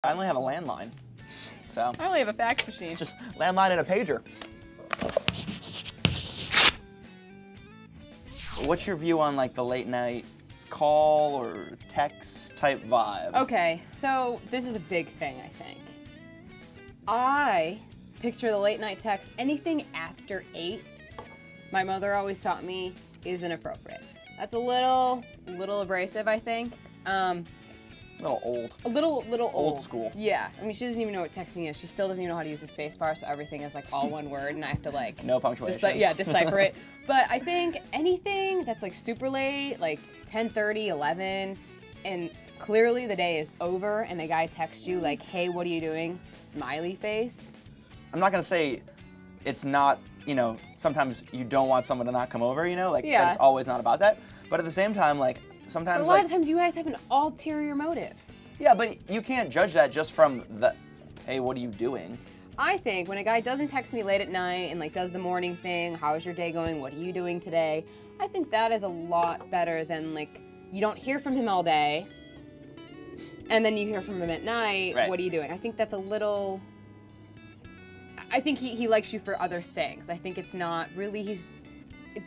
I only have a landline, so. I only have a fax machine. Just landline and a pager. What's your view on like the late night call or text type vibe? Okay, so this is a big thing, I think. I picture the late night text, anything after 8, my mother always taught me is inappropriate. That's a little abrasive, I think. A little old. A little old. Old school. Yeah, I mean, she doesn't even know what texting is. She still doesn't even know how to use the space bar, so everything is like all one word, and I have to like No punctuation. decipher it. But I think anything that's like super late, like 10:30, 11, and clearly the day is over, and the guy texts you like, "Hey, what are you doing?" Smiley face. I'm not gonna say it's not, sometimes you don't want someone to not come over, like Yeah. it's always not about that. But at the same time, like sometimes But a lot of times you guys have an ulterior motive. yeah, but you can't judge that just from the, hey, what are you doing? I think when a guy doesn't text me late at night and like does the morning thing, how's your day going? What are you doing today? I think that is a lot better than like you don't hear from him all day and then you hear from him at night. Right. What are you doing? I think that's a little. I think he likes you for other things. I think it's not really he's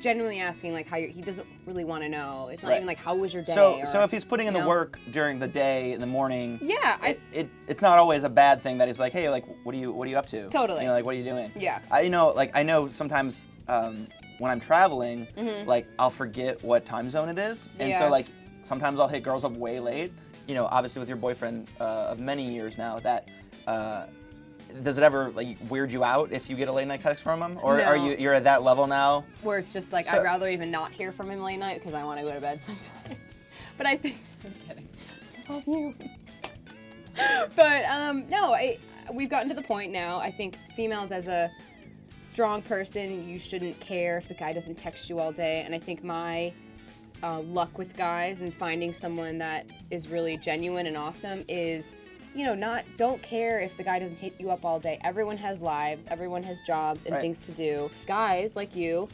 genuinely asking like how he doesn't really want to know. It's not Right. even like how was your day. So if he's putting in the know? work during the day in the morning, Yeah, it's not always a bad thing that he's like, hey, like what are you up to? Totally. Like what are you doing? Yeah. I know sometimes when I'm traveling, like I'll forget what time zone it is, and so Yeah. like sometimes I'll hit girls up way late. Obviously with your boyfriend of many years now, that does it ever like weird you out if you get a late night text from him, or No. are you're at that level now? Where it's just like, So- I'd rather even not hear from him late night because I want to go to bed sometimes. But I think, I'm kidding. I love you. But no, we've gotten to the point now, I think females as a strong person, you shouldn't care if the guy doesn't text you all day. And I think my luck with guys and finding someone that is really genuine and awesome is, don't care if the guy doesn't hit you up all day. Everyone has lives, everyone has jobs and Right. things to do. Guys like you,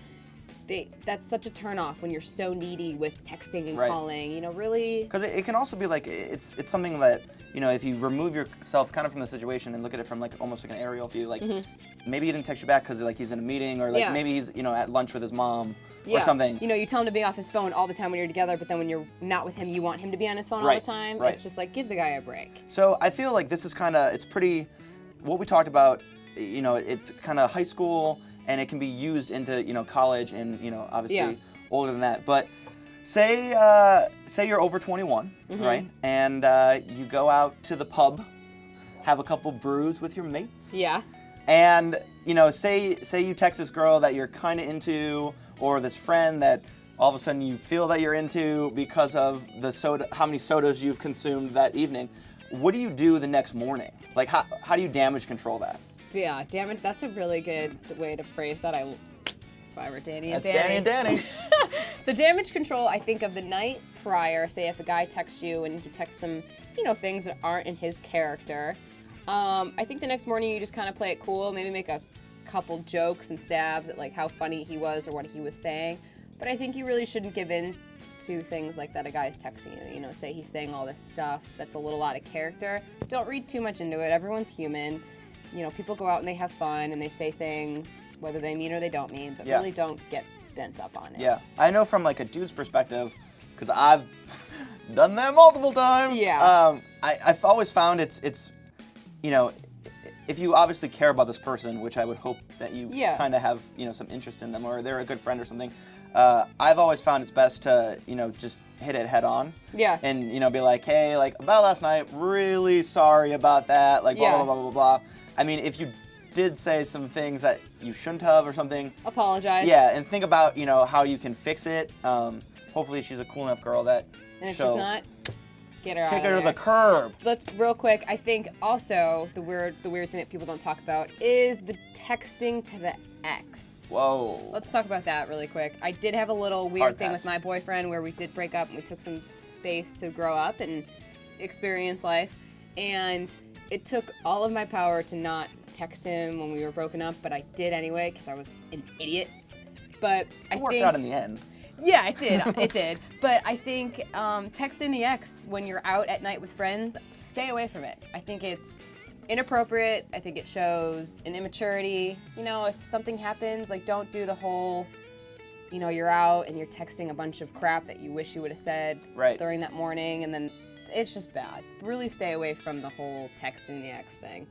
that's such a turnoff when you're so needy with texting and Right. calling, really. Because it can also be like it's something that if you remove yourself kind of from the situation and look at it from like almost like an aerial view, like maybe he didn't text you back because like he's in a meeting, or like Yeah. maybe he's at lunch with his mom or Yeah. something. You tell him to be off his phone all the time when you're together, but then when you're not with him, you want him to be on his phone all Right, the time. right. It's just like, give the guy a break. So I feel like this is it's pretty, what we talked about, it's kind of high school, and it can be used into, college and, obviously Yeah. older than that. But say you're over 21, right? And you go out to the pub, have a couple brews with your mates. Yeah. And, say you text this girl that you're kind of into, or this friend that all of a sudden you feel that you're into because of the soda, how many sodas you've consumed that evening. What do you do the next morning? Like, how do you damage control that? Yeah, damn it, that's a really good way to phrase that. That's why we're Dani and That's Dani and Dani. The damage control, I think, of the night prior, say if a guy texts you and he texts some, things that aren't in his character, I think the next morning you just kind of play it cool, maybe make a couple jokes and stabs at like how funny he was or what he was saying. But I think you really shouldn't give in to things like that a guy's texting you, say he's saying all this stuff that's a little out of character. Don't read too much into it. Everyone's human. People go out and they have fun and they say things, whether they mean or they don't mean, but Yeah. really don't get bent up on it. Yeah, I know from like a dude's perspective, because I've done that multiple times. Yeah. I've always found it's if you obviously care about this person, which I would hope that you Yeah. kind of have some interest in them, or they're a good friend or something. I've always found it's best to just hit it head on. Yeah. And be like, hey, like about last night, really sorry about that, like blah Yeah. blah blah blah blah. I mean, if you did say some things that you shouldn't have or something, Apologize. yeah, and think about how you can fix it. Hopefully she's a cool enough girl that And if she'll she's not, get her out kick of her to there. the curb. Let's real quick. I think also the weird thing that people don't talk about is the texting to the ex. Whoa. Let's talk about that really quick. I did have a little weird Hard thing pass. with my boyfriend where we did break up and we took some space to grow up and experience life. And it took all of my power to not text him when we were broken up, but I did anyway because I was an idiot. But I It worked think out in the end. Yeah, it did. It did. But I think texting the ex when you're out at night with friends, stay away from it. I think it's inappropriate. I think it shows an immaturity. You know, if something happens, like don't do the whole, you know, you're out and you're texting a bunch of crap that you wish you would have said during that morning, and then it's just bad. Really stay away from the whole texting the ex thing.